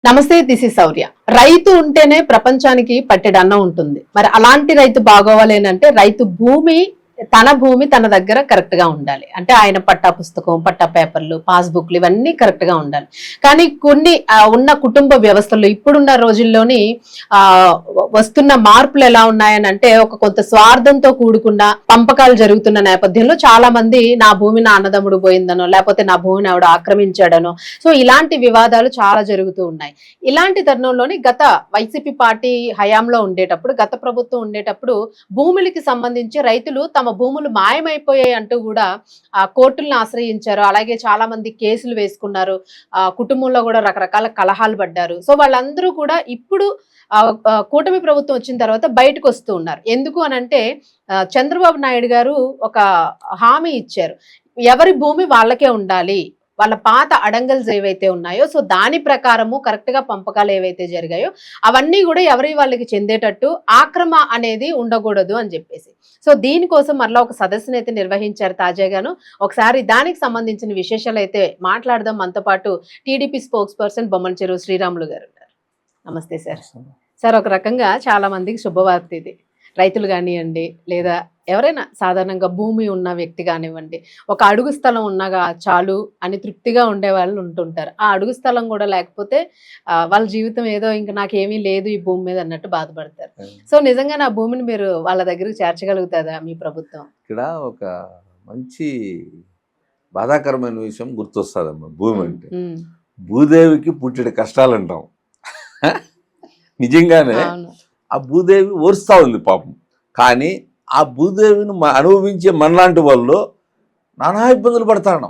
నమస్తే, this is శౌర్య. రైతు ఉంటేనే ప్రపంచానికి పట్టెడు అన్నం ఉంటుంది. మరి అలాంటి రైతు బాగోవాలి అంటే రైతు తన భూమి తన దగ్గర కరెక్ట్ గా ఉండాలి. అంటే ఆయన పట్టా పుస్తకం, పట్టా పేపర్లు, పాస్బుక్లు ఇవన్నీ కరెక్ట్ గా ఉండాలి. కానీ కొన్ని ఉన్న కుటుంబ వ్యవస్థలు ఇప్పుడున్న రోజుల్లోని వస్తున్న మార్పులు ఎలా ఉన్నాయని అంటే కొంత స్వార్థంతో కూడుకున్న పంపకాలు జరుగుతున్న నేపథ్యంలో చాలా మంది నా భూమి నా అన్నదమ్ముడు పోయిందనో, లేకపోతే నా భూమిని ఆవిడ ఆక్రమించాడనో, సో ఇలాంటి వివాదాలు చాలా జరుగుతూ ఉన్నాయి. ఇలాంటి తరుణంలోని గత వైసీపీ పార్టీ హయాంలో ఉండేటప్పుడు, గత ప్రభుత్వం ఉండేటప్పుడు భూములకి సంబంధించి రైతులు తమ భూములు మాయమైపోయాయి అంటూ కూడా కోర్టులను ఆశ్రయించారు. అలాగే చాలా మంది కేసులు వేసుకున్నారు. కుటుంబంలో కూడా రకరకాల కలహాలు పడ్డారు. సో వాళ్ళందరూ కూడా ఇప్పుడు కూటమి ప్రభుత్వం వచ్చిన తర్వాత బయటకు వస్తూ ఉన్నారు. ఎందుకు అనంటే చంద్రబాబు నాయుడు గారు ఒక హామీ ఇచ్చారు, ఎవరి భూమి వాళ్ళకే ఉండాలి, వాళ్ళ పాత అడంగల్స్ ఏవైతే ఉన్నాయో సో దాని ప్రకారము కరెక్ట్ గా పంపకాలు ఏవైతే జరిగాయో అవన్నీ కూడా ఎవరి వాళ్ళకి చెందేటట్టు ఆక్రమ అనేది ఉండకూడదు అని చెప్పేసి, సో దీనికోసం మరలా ఒక సదస్సును అయితే నిర్వహించారు తాజాగాను. ఒకసారి దానికి సంబంధించిన విశేషాలు అయితే మాట్లాడదాం. మనతో పాటు టీడీపీ స్పోక్స్ పర్సన్ బొమ్మల చెరువు శ్రీరాములు గారు ఉన్నారు. నమస్తే సార్. సార్, ఒక రకంగా చాలా మందికి శుభవార్త ఇది. రైతులు కానివ్వండి, లేదా ఎవరైనా సాధారణంగా భూమి ఉన్న వ్యక్తి కానివ్వండి, ఒక అడుగు స్థలం ఉన్నగా చాలు అని తృప్తిగా ఉండే వాళ్ళు ఉంటుంటారు. ఆ అడుగు స్థలం కూడా లేకపోతే వాళ్ళ జీవితం ఏదో ఇంకా నాకేమీ లేదు ఈ భూమి మీద అన్నట్టు బాధపడతారు. సో నిజంగా నా భూమిని మీరు వాళ్ళ దగ్గరికి చేర్చగలుగుతుందా మీ ప్రభుత్వం? ఇక్కడ ఒక మంచి బాధాకరమైన విషయం గుర్తొస్తుందమ్మా. భూమి అంటే భూదేవికి పుట్టిన కష్టాలు అంటాం. నిజంగానే ఆ భూదేవి ఓర్స్తా ఉంది పాపం. కానీ ఆ భూదేవిని అనుభవించే మనలాంటి వాళ్ళు నానా ఇబ్బందులు పడతాం.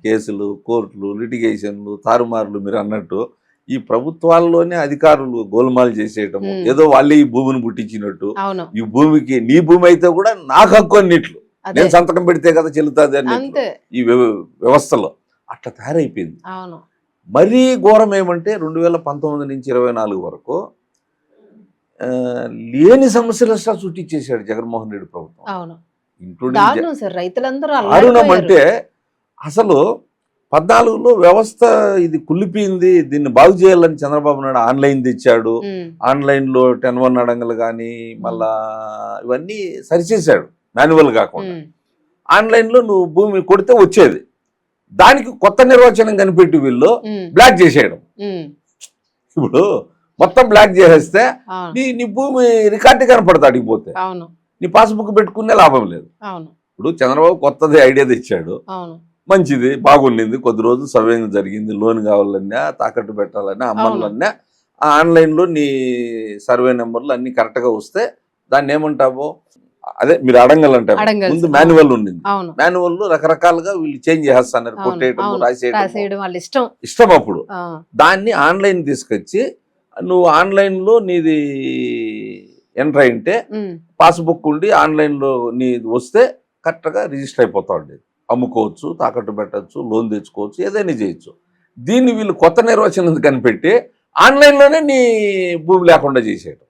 కేసులు, కోర్టులు, లిటిగేషన్లు, తారుమారులు. మీరు అన్నట్టు ఈ ప్రభుత్వాల్లోనే అధికారులు గోల్మాలు చేసేయటం, ఏదో వాళ్ళే ఈ భూమిని పుట్టించినట్టు. ఈ భూమికి నీ భూమి అయితే కూడా నాకు హక్కు అన్నిట్లు, నేను సంతకం పెడితే కదా చెల్లుతుంది అన్నట్లు ఈ వ్యవస్థలో అట్లా తయారైపోయింది. మరీ ఘోరం ఏమంటే 2019 నుంచి 24 వరకు లేని సమస్యలు చుట్టించేశాడు జగన్మోహన్ రెడ్డి ప్రభుత్వం. దారుణం అంటే అసలు 14లో వ్యవస్థ ఇది కుళ్ళిపోయింది, దీన్ని బాగు చేయాలని చంద్రబాబు నాయుడు ఆన్లైన్ తెచ్చాడు. ఆన్లైన్లో 10-1 అడంగలు కానీ మళ్ళా ఇవన్నీ సరిచేశాడు, మాన్యువల్ కాకుండా. ఆన్లైన్లో నువ్వు భూమి కొడితే వచ్చేది, దానికి కొత్త నిర్వచనం కనిపెట్టి వీళ్ళు బ్లాక్ చేసేయడం. ఇప్పుడు మొత్తం బ్లాక్ చేసేస్తే నీ భూమి రికార్డు కనపడతా అడిగిపోతే నీ పాస్బుక్ పెట్టుకునే లాభం లేదు. ఇప్పుడు చంద్రబాబు కొత్తది ఐడియా తెచ్చాడు, మంచిది, బాగుండింది. కొద్ది రోజులు సవ్యంగా జరిగింది. లోన్ కావాలన్నా, తాకట్టు పెట్టాలన్నా, అమ్మాలన్నా ఆన్లైన్లో నీ సర్వే నెంబర్లు అన్ని కరెక్ట్గా వస్తే దాన్ని ఏమంటావో అదే మీరు అడంగలంటారు. ముందు మాన్యువల్ ఉండింది, మాన్యువల్ రకరకాలుగా వీళ్ళు చేంజ్ చేస్తున్నారు, కొట్టేయడం, రాసేయడం ఇష్టం. అప్పుడు దాన్ని ఆన్లైన్ తీసుకొచ్చి నువ్వు ఆన్లైన్లో నీది ఎంటర్ అయింటే పాస్బుక్ ఉండి ఆన్లైన్లో నీ వస్తే కరెక్ట్గా రిజిస్టర్ అయిపోతా ఉండేది. అమ్ముకోవచ్చు, తాకట్టు పెట్టచ్చు, లోన్ తెచ్చుకోవచ్చు, ఏదైనా చేయొచ్చు. దీన్ని వీళ్ళు కొత్త నిర్వచనం కనిపెట్టి ఆన్లైన్లోనే నీ భూమి లేకుండా చేసేయటం,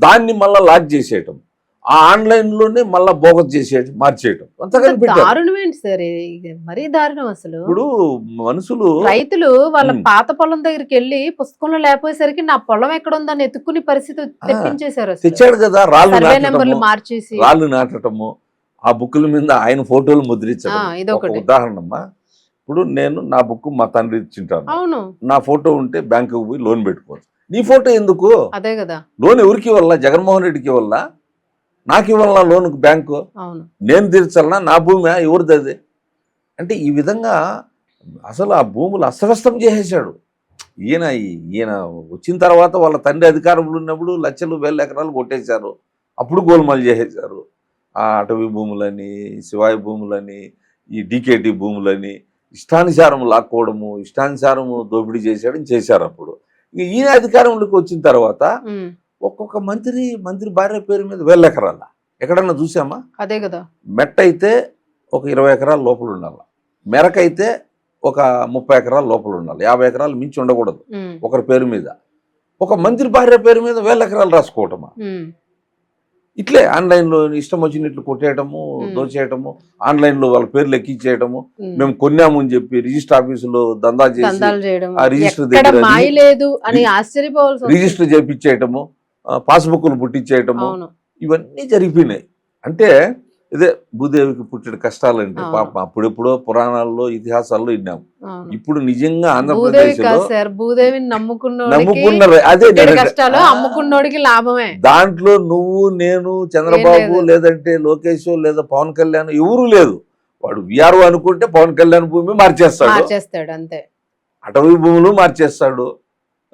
దాన్ని మళ్ళీ లాక్ చేసేయటం, ఆ ఆన్లైన్ లోనే మళ్ళా బోగస్ చేసేయటం, మార్చేయటం. మరీ దారుణం అసలు. ఇప్పుడు మనుషులు, రైతులు వాళ్ళ పాత పొలం దగ్గరికి వెళ్ళి పుస్తకంలో లేకపోయేసరికి నా పొలం ఎక్కడ ఉందని ఎత్తుక్కునే పరిస్థితి తెప్పించేశారు. తెచ్చాడు కదా, నెంబర్లు మార్చేసి రాళ్ళు నాటటము, ఆ బుక్కుల మీద ఆయన ఫోటోలు ముద్రించడం. ఒక ఉదాహరణమ్మా, ఇప్పుడు నేను నా బుక్ మా తండ్రి ఇచ్చింటాను, నా ఫోటో ఉంటే బ్యాంకుకి పోయి లోన్ పెట్టుకోవచ్చు. నీ ఫోటో ఎందుకు? అదే కదా, లోన్ ఎవరికి ఇవ్వాలా? జగన్మోహన్ రెడ్డికి ఇవ్వాలా? నాకు ఇవ్వాలన్నా లోన్ బ్యాంకు? నేను తీర్చాలన్నా? నా భూమి ఎవరిది అది? అంటే ఈ విధంగా అసలు ఆ భూములు అస్తవ్యస్తం చేసేసాడు. ఈయన వచ్చిన తర్వాత వాళ్ళ తండ్రి అధికారంలో ఉన్నప్పుడు లక్షలు వేల ఎకరాలు కొట్టేశారు. అప్పుడు గోల్మాలు చేసేశారు. ఆ అటవీ భూములని, శివాయి భూములని, ఈ డీకేటీ భూములని ఇష్టానుసారం లాక్కోవడము, ఇష్టానుసారము దోపిడీ చేశారు. అప్పుడు ఈయన అధికారంలోకి వచ్చిన తర్వాత ఒక్కొక్క మంత్రి భార్య పేరు మీద 1000 ఎకరాల ఎక్కడన్నా చూసామా? అదే కదా. మెట్ట అయితే ఒక 20 ఎకరాల లోపల ఉండాలి, మెరకైతే ఒక 30 ఎకరాల లోపల ఉండాలి, 50 ఎకరాలు మించి ఉండకూడదు ఒకరి పేరు మీద. ఒక మంత్రి భార్య పేరు మీద 1000 ఎకరాలు రాసుకోవటమా? ఇట్లే ఆన్లైన్లో ఇష్టం వచ్చినట్లు కొట్టేయటము, దోచేయటము, ఆన్లైన్లో వాళ్ళ పేర్లు ఎక్కించేయటము, మేము కొన్నాము అని చెప్పి రిజిస్టర్ ఆఫీసులో దందా చేసి దందాలు చేయడం, ఆ రిజిస్టర్ ఎక్కడ దగ్గర మాయ లేదు అని ఆశ్చర్యపోవాల్సి వస్తుంది. రిజిస్టర్ చేపించేయటము, పాస్బుక్లు పుట్టించేయటము, అవును. ఇవన్నీ జరిగిపోయినాయి. అంటే ఇదే భూదేవికి పుట్టిన కష్టాలంటే అవును. పాపం అప్పుడెప్పుడో పురాణాల్లో ఇతిహాసాల్లో విన్నాం. అవును. ఇప్పుడు నిజంగా భూదేవి ఆంధ్రప్రదేశ్ లో కాదు సార్, భూదేవిని నమ్ముకున్నోడికి నమ్ముకున్నారు. అదే పుట్టిన నేను- కష్టాలు, అమ్ముకున్నోడికి లాభమే. దాంట్లో నువ్వు నేను చంద్రబాబు లేదు. లేదంటే లోకేష్ లేదా పవన్ కళ్యాణ్ ఎవరు లేదు. వాడు విఆర్ఓ అనుకుంటే పవన్ కళ్యాణ్ భూమి మార్చేస్తాడు, మార్చేస్తాడు అంతే. అటవీ భూములు మార్చేస్తాడు,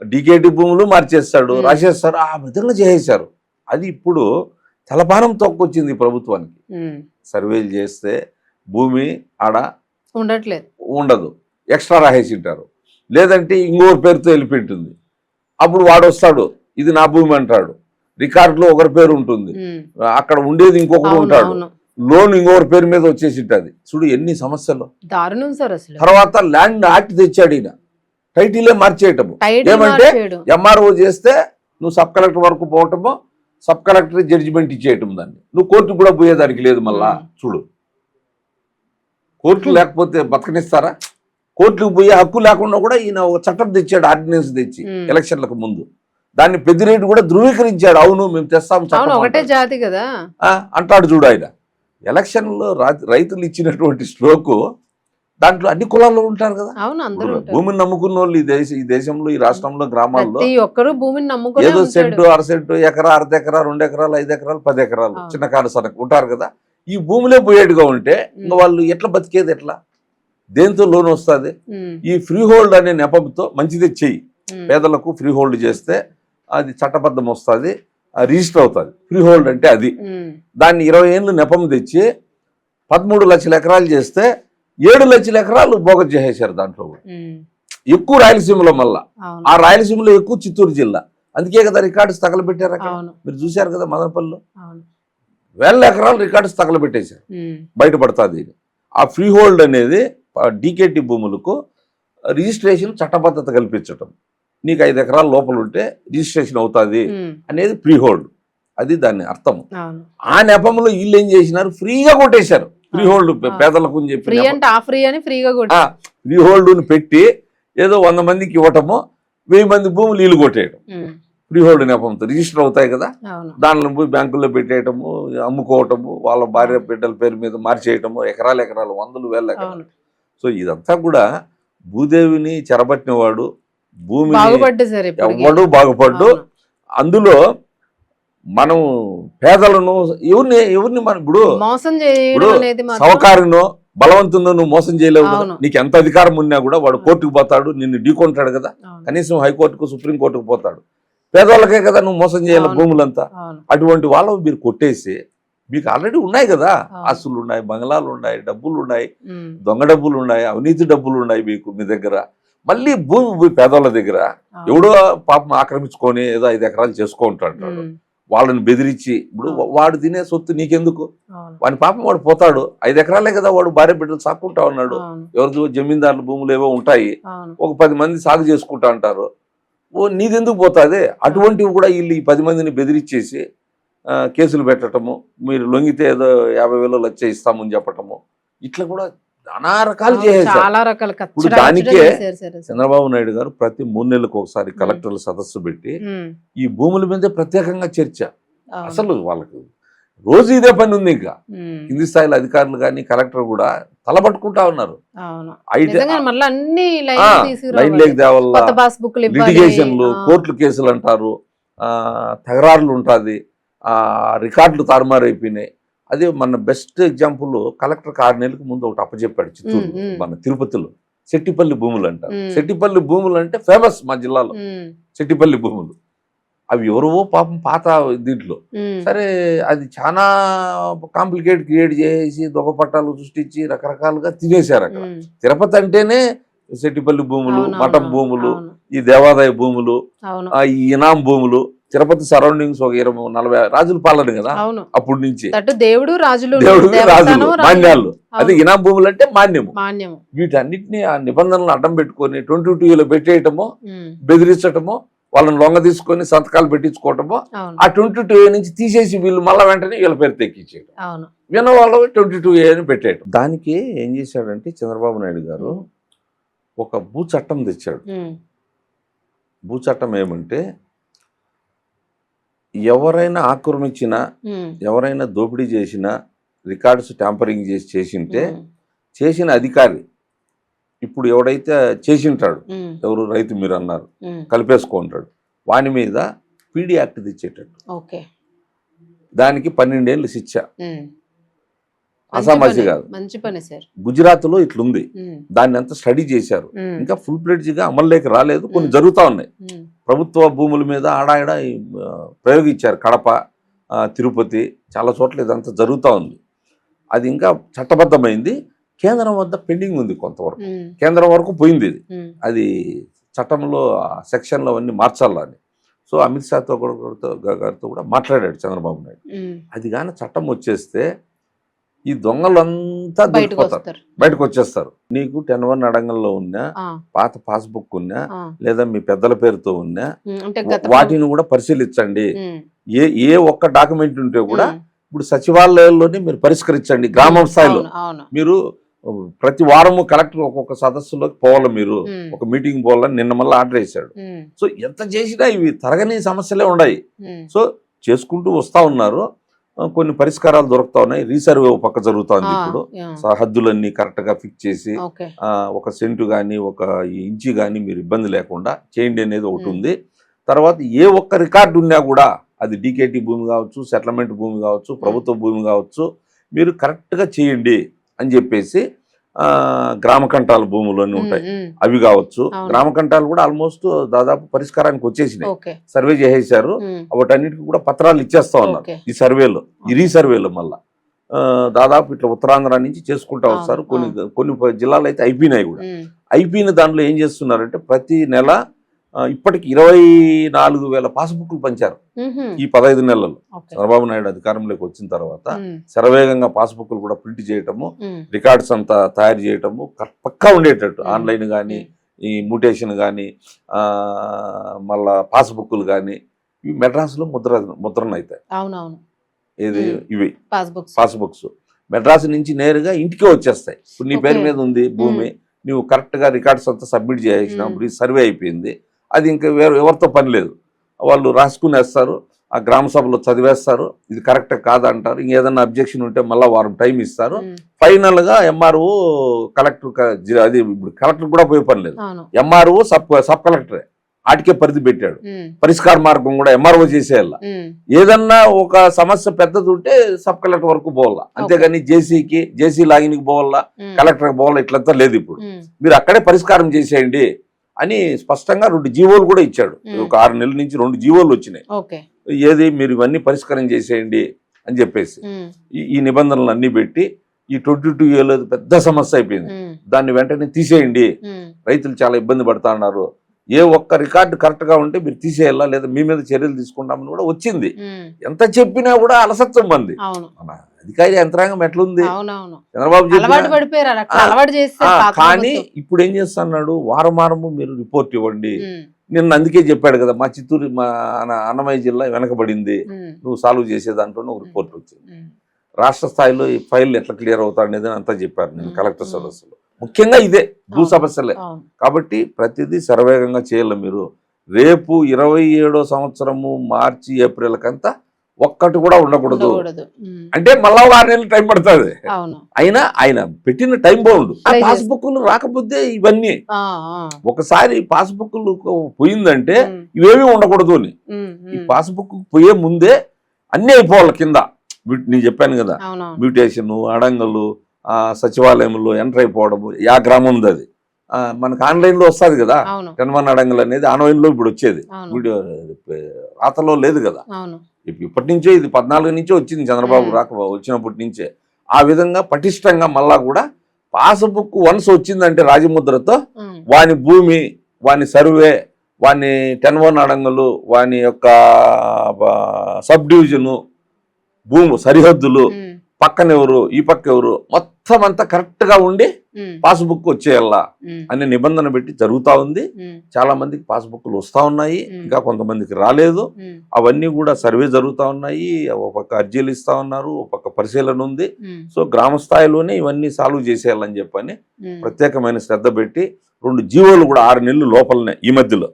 డికేటి భూములు మార్చేస్తాడు, రాసేస్తారు. ఆ విధంగా చేసేశారు. అది ఇప్పుడు తలపానం తొక్కొచ్చింది ప్రభుత్వానికి. సర్వేలు చేస్తే భూమి ఆడ ఉండట్లేదు, ఉండదు, ఎక్స్ట్రా రాసేసింటారు, లేదంటే ఇంకొకరి పేరుతో వెళ్ళిపోయింటుంది. అప్పుడు వాడు వస్తాడు, ఇది నా భూమి అంటాడు, రికార్డులో ఒకరి పేరు ఉంటుంది, అక్కడ ఉండేది ఇంకొకరు ఉంటాడు, లోన్ ఇంకొకరి పేరు మీద వచ్చేసి ఉంటుంది. చూడు ఎన్ని సమస్యలు. దారుణం సార్ అసలు. తర్వాత ల్యాండ్ యాక్ట్ తెచ్చాడు ఈయన, టైటిలే మార్చేయటము. ఏమంటే ఎంఆర్ఓ చేస్తే నువ్వు సబ్ కలెక్టర్ వరకు పోవటము, సబ్ కలెక్టర్ జడ్జిమెంట్ ఇచ్చేయటం, దాన్ని నువ్వు కోర్టుకు కూడా పోయేదానికి లేదు. మళ్ళా చూడు, కోర్టు లేకపోతే బతకనిస్తారా? కోర్టుకు పోయే హక్కు లేకుండా కూడా ఈయన ఒక చట్టం తెచ్చాడు, ఆర్డినెన్స్ తెచ్చి ఎలక్షన్లకు ముందు. దాన్ని పెద్దిరెడ్డి కూడా ధృవీకరించాడు, అవును మేము తెస్తాం చట్టం ఒకటే జాతి కదా అంటాడు. చూడు ఆయన ఎలక్షన్లో రైతులు ఇచ్చినటువంటి స్ట్రోకు దాంట్లో అన్ని కులాల్లో ఉంటారు కదా. భూమిని నమ్ముకున్న వాళ్ళు ఈ దేశంలో, ఈ రాష్ట్రంలో, గ్రామాల్లో భూమిని నమ్ముకుని ఏదో సెంటు, అరసెంటు, ఎకరా, అర్ధ ఎకరా, 2 ఎకరాలు, 5 ఎకరాలు, 10 ఎకరాలు చిన్న కారు సనకు ఉంటారు కదా. ఈ భూములే పోయేట్టుగా ఉంటే ఇంకా వాళ్ళు ఎట్లా బతికేది? ఎట్లా, దేంతో లోన్ వస్తుంది? ఈ ఫ్రీ హోల్డ్ అనే నెపంతో మంచిదే చెయ్యి, పేదలకు ఫ్రీ హోల్డ్ చేస్తే అది చట్టబద్ధం వస్తుంది, రిజిస్టర్ అవుతుంది. ఫ్రీ హోల్డ్ అంటే అది. దాన్ని 20 ఏళ్ళు నెపం తెచ్చి 13 లక్షల ఎకరాలు చేస్తే 7 లక్షల ఎకరాలు బోగస్ చేసేశారు. దాంట్లో ఎక్కువ రాయలసీమలో, మళ్ళా ఆ రాయలసీమలో ఎక్కువ చిత్తూరు జిల్లా. అందుకే కదా రికార్డ్స్ తగలబెట్టారు. మీరు చూశారు కదా మదనపల్లిలో 1000 ఎకరాలు రికార్డ్స్ తగలబెట్టేశారు. బయటపడుతుంది. ఆ ఫ్రీ హోల్డ్ అనేది డికేటి భూములకు రిజిస్ట్రేషన్ చట్టబద్ధత కల్పించటం. నీకు 5 ఎకరాల లోపల ఉంటే రిజిస్ట్రేషన్ అవుతుంది అనేది ఫ్రీ హోల్డ్. అది దాని అర్థం. ఆ నెపంలో వీళ్ళు ఏం చేసినారు, ఫ్రీగా కొట్టేశారు ఫ్రీ హోల్డ్ పేదలకు అని చెప్పి. ఫ్రీ హోల్డ్ పెట్టి ఏదో 100 మందికి ఇవ్వటము, 1000 మంది భూములు వీళ్ళు కొట్టేయడం. ఫ్రీ హోల్డ్ నెపంతో రిజిస్టర్ అవుతాయి కదా, దానిలో పోయి బ్యాంకుల్లో పెట్టేయటము, అమ్ముకోవటము, వాళ్ళ భార్య బిడ్డల పేరు మీద మార్చేయటము, ఎకరాలు ఎకరాలు, 100,000 ఎకరాలు. సో ఇదంతా కూడా భూదేవిని చెరబట్టినవాడు, భూమి ఎవడు బాగుపడ్డు. అందులో మనం పేదలను ఎవరిని మనం ఇప్పుడు సహకారినో బలవంతునో నువ్వు మోసం చేయలేవు కదా. నీకు ఎంత అధికారం ఉన్నా కూడా వాడు కోర్టుకు పోతాడు, నిన్ను ఢీకొంటాడు కదా, కనీసం హైకోర్టుకు, సుప్రీంకోర్టుకు పోతాడు. పేదవాళ్ళకే కదా నువ్వు మోసం చేయాలి భూములంతా. అటువంటి వాళ్ళు మీరు కొట్టేసి, మీకు ఆల్రెడీ ఉన్నాయి కదా, ఆస్తులు ఉన్నాయి, బంగ్లాలు ఉన్నాయి, డబ్బులు ఉన్నాయి, దొంగ డబ్బులు ఉన్నాయి, అవినీతి డబ్బులు ఉన్నాయి మీ దగ్గర. మళ్ళీ భూమి పేదవాళ్ళ దగ్గర ఎవడో పాపం ఆక్రమించుకొని ఏదో 5 ఎకరాలు చేసుకుంటాడు, వాళ్ళని బెదిరించి. ఇప్పుడు వాడు తినే సొత్తు నీకెందుకు? వాడి పాపం వాడు పోతాడు, 5 ఎకరాలే కదా వాడు భార్య బిడ్డలు సాక్కుంటా ఉన్నాడు. ఎవరిదో జమీందారుల భూములు ఏవో ఉంటాయి, ఒక 10 మంది సాగు చేసుకుంటా అంటారు. నీదెందుకు పోతుంది? అటువంటివి కూడా వీళ్ళు ఈ 10 మందిని బెదిరించేసి కేసులు పెట్టడము, మీరు లొంగితే ఏదో 50,000 లక్ష ఇస్తామని చెప్పటము, ఇట్లా కూడా నానా రకాలు చేసేసారు. ఇప్పుడు దానికే చంద్రబాబు నాయుడు గారు ప్రతి 3 నెలలకు ఒకసారి కలెక్టర్ల సదస్సు పెట్టి ఈ భూముల మీద ప్రత్యేకంగా చర్చ. అసలు వాళ్ళకి రోజు ఇదే పని ఉంది. ఇంకా కింది స్థాయిలో అధికారులు కానీ కలెక్టర్ కూడా తలబట్టుకుంటా ఉన్నారు. లైన్ లేక దేవల్ల లిటిగేషన్లు, కోర్టులు కేసులు అంటారు, తగరారులు ఉంటుంది, రికార్డులు తారుమారైపోయినాయి. అదే మన బెస్ట్ ఎగ్జాంపుల్ కలెక్టర్ 6 నెలలకు ముందు ఒకటి అప్పచెప్పాడు చిత్తూరు, మన తిరుపతిలో సెట్టిపల్లి భూములు అంటారు. సెట్టిపల్లి భూములు అంటే ఫేమస్ మా జిల్లాలో. సెట్టిపల్లి భూములు అవి ఎవరో పాపం పాత దీంట్లో. సరే అది చాలా కాంప్లికేట్ క్రియేట్ చేసి దొంగ పట్టాలు సృష్టించి రకరకాలుగా తినేశారు అక్కడ. తిరుపతి అంటేనే సెట్టిపల్లి భూములు, మఠం భూములు, ఈ దేవాదాయ భూములు, ఈ ఇనాం భూములు. తిరుపతి సరౌండింగ్స్ ఒక 20-40 రాజులు పాలన కదా అప్పటి నుంచి. దేవుడు రాజులు మాన్యాలు, అదే ఇనాం భూములు అంటే మాన్యము. వీటన్నిటిని ఆ నిబంధనలు అడ్డం పెట్టుకొని 22లో పెట్టేయటము, బెదిరించటము, వాళ్ళని లొంగ తీసుకొని సంతకాలు పెట్టించుకోవటము, అవును ఆ 22A నుంచి తీసేసి వీళ్ళు మళ్ళీ వెంటనే వీళ్ళ పేరు తెక్కించేయడం, అవును విన్న వాళ్ళు 22A అని పెట్టేయడం. దానికి ఏం చేశాడంటే చంద్రబాబు నాయుడు గారు ఒక భూ చట్టం తెచ్చాడు. భూ చట్టం ఏమంటే ఎవరైనా ఆక్రమించినా, ఎవరైనా దోపిడీ చేసినా, రికార్డ్స్ ట్యాంపరింగ్ చేసింటే చేసిన అధికారి ఇప్పుడు ఎవడైతే చేసింటాడు, ఎవరు రైతు మీరు అన్నారు, కలిపేసుకుంటాడు, వాని మీద పీడీ యాక్ట్ తెచ్చేటట్టు, దానికి 12 ఏళ్ళు శిక్ష. అసామాసి కాదు, మంచి పని సార్. గుజరాత్ లో ఇట్లుంది, దాన్ని అంతా స్టడీ చేశారు, ఇంకా ఫుల్ ప్లేడ్జ్ గా అమల్లోకి రాలేదు, కొన్ని జరుగుతా ఉన్నాయి. ప్రభుత్వ భూముల మీద ఆడాడ ప్రయోగించారు, కడప, తిరుపతి, చాలా చోట్ల ఇదంతా జరుగుతూ ఉంది. అది ఇంకా చట్టబద్ధమైంది, కేంద్రం వద్ద పెండింగ్ ఉంది కొంతవరకు, కేంద్రం వరకు పోయింది ఇది, అది చట్టంలో సెక్షన్లో అవన్నీ మార్చాలని. సో అమిత్ షాతో గారితో కూడా మాట్లాడాడు చంద్రబాబు నాయుడు. అది కానీ చట్టం వచ్చేస్తే ఈ దొంగలంతా దొరికిపోతారు, బయటకు వచ్చేస్తారు. నీకు 10(1) అడంగంలో ఉన్నా, పాత పాస్బుక్ ఉన్నా, లేదా మీ పెద్దల పేరుతో ఉన్నా, వాటిని కూడా పరిశీలించండి. ఏ ఒక్క డాక్యుమెంట్ ఉంటే కూడా ఇప్పుడు సచివాలయాల్లోనే మీరు పరిష్కరించండి. గ్రామం స్థాయిలో మీరు ప్రతి వారము కలెక్టర్ ఒక్కొక్క సదస్సులోకి పోవాలి, మీరు ఒక మీటింగ్ పోవాలని నిన్న మళ్ళీ ఆర్డర్ వేశాడు. సో ఎంత చేసినా ఇవి తరగని సమస్యలే ఉన్నాయి. సో చేసుకుంటూ వస్తా ఉన్నారు, కొన్ని పరిష్కారాలు దొరుకుతా ఉన్నాయి. రీసర్వే పక్క జరుగుతుంది ఇప్పుడు, హద్దులన్నీ కరెక్ట్ గా ఫిక్స్ చేసి 1 సెంటు కానీ 1 ఇంచి కానీ మీరు ఇబ్బంది లేకుండా చేయండి అనేది ఒకటి ఉంది. తర్వాత ఏ ఒక్క రికార్డు ఉన్నా కూడా, అది డీకేటీ భూమి కావచ్చు, సెటిల్మెంట్ భూమి కావచ్చు, ప్రభుత్వ భూమి కావచ్చు, మీరు కరెక్ట్గా చేయండి అని చెప్పేసి గ్రామ కంటాల భూములన్నీ ఉంటాయి, అవి కావచ్చు. గ్రామ కంటాలు కూడా ఆల్మోస్ట్ దాదాపు పరిష్కారానికి వచ్చేసినాయి, సర్వే చేసేసారు, వాటన్నిటికీ కూడా పత్రాలు ఇచ్చేస్తా ఉన్నారు ఈ సర్వేలో, ఈ రీసర్వేలో. మళ్ళా దాదాపు ఇట్లా ఉత్తరాంధ్ర నుంచి చేసుకుంటా వస్తారు. కొన్ని జిల్లాలు అయితే అయిపోయినాయి కూడా. అయిపోయిన దాంట్లో ఏం చేస్తున్నారంటే ప్రతి నెల ఇప్పటికి 24,000 పాస్బుక్లు పంచారు ఈ 15 నెలల్లో. చంద్రబాబు నాయుడు అధికారంలోకి వచ్చిన తర్వాత శరవేగంగా పాస్బుక్లు కూడా ప్రింట్ చేయటము, రికార్డ్స్ అంతా తయారు చేయటము పక్కా ఉండేటట్టు, ఆన్లైన్ కానీ, ఈ మ్యూటేషన్ కానీ, మళ్ళా పాస్బుక్లు కానీ ఇవి మెడ్రాస్లో ముద్రణ అవుతాయి. ఏది ఇవి పాస్బుక్స్ మెడ్రాస్ నుంచి నేరుగా ఇంటికే వచ్చేస్తాయి. ఇప్పుడు నీ పేరు మీద ఉంది భూమి, నువ్వు కరెక్ట్గా రికార్డ్స్ అంతా సబ్మిట్ చేసినప్పుడు సర్వే అయిపోయింది, అది ఇంకా ఎవరితో పని లేదు, వాళ్ళు రాసుకునేస్తారు, ఆ గ్రామ సభలో చదివేస్తారు, ఇది కరెక్ట్ కాదంటారు, ఇంకేదన్నా అబ్జెక్షన్ ఉంటే మళ్ళీ వారం టైం ఇస్తారు. ఫైనల్గా ఎంఆర్ఓ కలెక్టర్, అది ఇప్పుడు కలెక్టర్ కూడా పోయే పని లేదు, ఎంఆర్ఓ సబ్ కలెక్టరే ఆటికే పరిధి పెట్టాడు. పరిష్కార మార్గం కూడా ఎంఆర్ఓ చేసేయాల. ఏదన్నా ఒక సమస్య పెద్దది ఉంటే సబ్ కలెక్టర్ వరకు పోవాలా, అంతేగాని జేసీ లాగిన్కి పోవాలా, కలెక్టర్కి పోవాలా, ఇట్లంతా లేదు. ఇప్పుడు మీరు అక్కడే పరిష్కారం చేసేయండి అని స్పష్టంగా 2 జీవోలు కూడా ఇచ్చాడు. ఒక 6 నెలల నుంచి 2 జీవోలు వచ్చినాయి. ఏది మీరు ఇవన్నీ పరిష్కారం చేసేయండి అని చెప్పేసి ఈ నిబంధనలు అన్ని పెట్టి, ఈ 22A పెద్ద సమస్య అయిపోయింది, దాన్ని వెంటనే తీసేయండి, రైతులు చాలా ఇబ్బంది పడతా ఉన్నారు, ఏ ఒక్క రికార్డు కరెక్ట్ గా ఉంటే మీరు తీసేయాలా, లేదా మీ మీద చర్యలు తీసుకుంటామని కూడా వచ్చింది. ఎంత చెప్పినా కూడా అలసత్వం మంది అధికారి యంత్రాంగం ఎట్లుంది, చంద్రబాబు కానీ ఇప్పుడు ఏం చేస్తున్నాడు, వారము మీరు రిపోర్ట్ ఇవ్వండి. నిన్న అందుకే చెప్పాడు కదా, మా చిత్తూరు, మా అన్నమయ్య జిల్లా వెనకబడింది, నువ్వు సాల్వ్ చేసే దాంట్లో ఒక రిపోర్ట్ వచ్చింది. రాష్ట్ర స్థాయిలో ఈ ఫైల్ ఎట్లా క్లియర్ అవుతా అనేది అంతా చెప్పారు నేను కలెక్టర్ సదస్సులో. ముఖ్యంగా ఇదే భూ సమస్యలే కాబట్టి ప్రతిదీ శరవేగంగా చేయాలి. మీరు రేపు 27వ సంవత్సరము మార్చి ఏప్రిల్ కంతా ఒక్కటి కూడా ఉండకూడదు అంటే మళ్ళా 6 నెలలు టైం పడుతుంది. అయినా ఆయన పెట్టిన టైం బాగుండు. ఆ పాస్బుక్లు రాకపోతే ఇవన్నీ ఒకసారి పాస్బుక్లు పోయిందంటే ఇవేమీ ఉండకూడదు అని, ఈ పాస్బుక్ పోయే ముందే అన్ని అయిపోవాలి కింద. నేను చెప్పాను కదా, మ్యూటేషన్, అడంగలు, సచివాలయంలో ఎంటర్ అయిపోవడము, యా గ్రామం అది మనకు ఆన్లైన్ లో వస్తుంది కదా. 10(1) అడంగలు అనేది ఆన్లైన్ లో ఇప్పుడు వచ్చేది, వీడియో రాతలో లేదు కదా. ఇప్పటి నుంచే ఇది 14 నుంచే వచ్చింది, చంద్రబాబు వచ్చినప్పటి నుంచే. ఆ విధంగా పటిష్టంగా మళ్ళా కూడా పాస్బుక్ వన్స్ వచ్చిందంటే రాజముద్రతో వాని భూమి, వాని సర్వే, వాని 10(1) అడంగలు, వాని యొక్క సబ్ డివిజను, భూమి సరిహద్దులు పక్కన ఎవరు ఈ పక్క ఎవరు మొత్తం అంతా కరెక్ట్ గా ఉండి పాస్బుక్ వచ్చేయాలా అనే నిబంధన పెట్టి జరుగుతా ఉంది. చాలా మందికి పాస్బుక్లు వస్తా ఉన్నాయి, ఇంకా కొంతమందికి రాలేదు. అవన్నీ కూడా సర్వే జరుగుతా ఉన్నాయి, ఒక పక్క అర్జీలు ఇస్తా ఉన్నారు, ఒక పక్క పరిశీలన ఉంది. సో గ్రామ స్థాయిలోనే ఇవన్నీ సాల్వ్ చేసేయాలని చెప్పని ప్రత్యేకమైన శ్రద్ధ పెట్టి 2 జీవోలు కూడా 6 నెలలు లోపలనే, ఈ మధ్యలో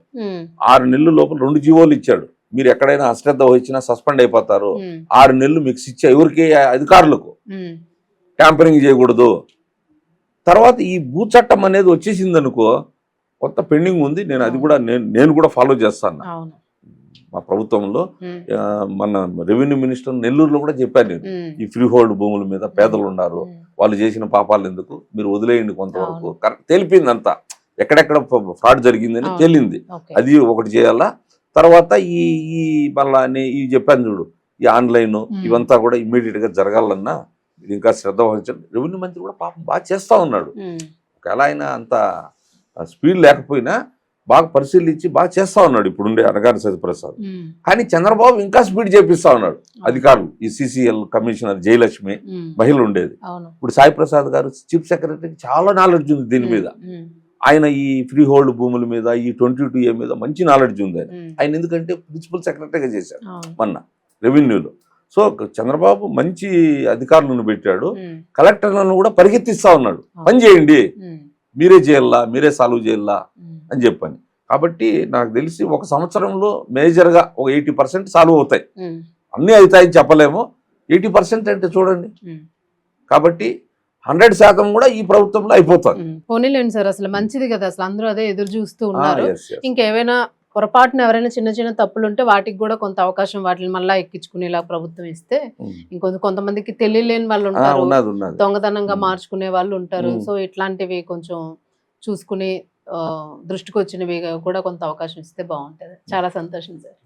6 నెలలు లోపల 2 జీవోలు ఇచ్చాడు. మీరు ఎక్కడైనా అశ్రద్ధ వహించినా సస్పెండ్ అయిపోతారు. 6 నెలలు మీకు శిక్ష, ఎవరికి? అధికారులకు. ట్యాంపరింగ్ చేయకూడదు. తర్వాత ఈ భూ చట్టం అనేది వచ్చేసింది అనుకో, కొత్త పెండింగ్ ఉంది. నేను అది కూడా నేను కూడా ఫాలో చేస్తాను. మా ప్రభుత్వంలో మన రెవెన్యూ మినిస్టర్ నెల్లూరులో కూడా చెప్పాను నేను, ఈ ఫ్రీ హోల్డ్ భూముల మీద పేదలు ఉన్నారు, వాళ్ళు చేసిన పాపాలు ఎందుకు, మీరు వదిలేయండి కొంతవరకు. కరెక్ట్ తెలిపింది అంతా, ఎక్కడెక్కడ ఫ్రాడ్ జరిగిందని తేలింది. అది ఒకటి చేయాలా. తర్వాత ఈ మళ్ళా ఈ చెప్పాను చూడు, ఈ ఆన్లైన్ ఇవంతా కూడా ఇమ్మీడియట్ గా జరగాలన్నా ఇది ఇంకా శ్రద్ధ వహించండి. రెవెన్యూ మంత్రి కూడా పాపం బాగా చేస్తా ఉన్నాడు. ఒకవేళ ఆయన అంత స్పీడ్ లేకపోయినా బాగా పరిశీలించి బాగా చేస్తా ఉన్నాడు ఇప్పుడుండే అనగాని సత్యప్రసాద్. కానీ చంద్రబాబు ఇంకా స్పీడ్ చేపిస్తా ఉన్నాడు అధికారులు. ఈ CCL కమిషనర్ జయలక్ష్మి మహిళ ఉండేది, ఇప్పుడు సాయి ప్రసాద్ గారు చీఫ్ సెక్రటరీకి చాలా నాలెడ్జ్ ఉంది దీని మీద. ఆయన ఈ ఫ్రీ హోల్డ్ భూముల మీద, ఈ 22A మీద మంచి నాలెడ్జ్ ఉంది ఆయన ఎందుకంటే ప్రిన్సిపల్ సెక్రటరీగా చేశారు మొన్న రెవెన్యూలో. సో చంద్రబాబు మంచి అధికారులను పెట్టాడు, కలెక్టర్లను కూడా పరిగెత్తిస్తా ఉన్నాడు, పని చేయండి, మీరే చేయాలా, మీరే సాల్వ్ చేయాలా అని చెప్పని. కాబట్టి నాకు తెలిసి 1 సంవత్సరంలో మేజర్గా ఒక 80% సాల్వ్ అవుతాయి. అన్నీ అవుతాయని చెప్పలేము, 80% అంటే చూడండి. కాబట్టి 100% కూడా ఈ ప్రభుత్వంలో అయిపోతుంది. పోనీలేండి సార్, అసలు మంచిది కదా. అసలు అందరూ అదే ఎదురు చూస్తూ ఉన్నారు. ఇంకేమైనా పొరపాటున ఎవరైనా చిన్న చిన్న తప్పులు ఉంటే వాటికి కూడా కొంత అవకాశం, వాటిని మళ్ళా ఎక్కించుకునేలా ప్రభుత్వం ఇస్తే కొంతమందికి తెలియలేని వాళ్ళు ఉంటారు, దొంగతనంగా మార్చుకునే వాళ్ళు ఉంటారు. సో ఇట్లాంటివి కొంచెం చూసుకుని దృష్టికి వచ్చినవి కూడా కొంత అవకాశం ఇస్తే బాగుంటది. చాలా సంతోషం సార్.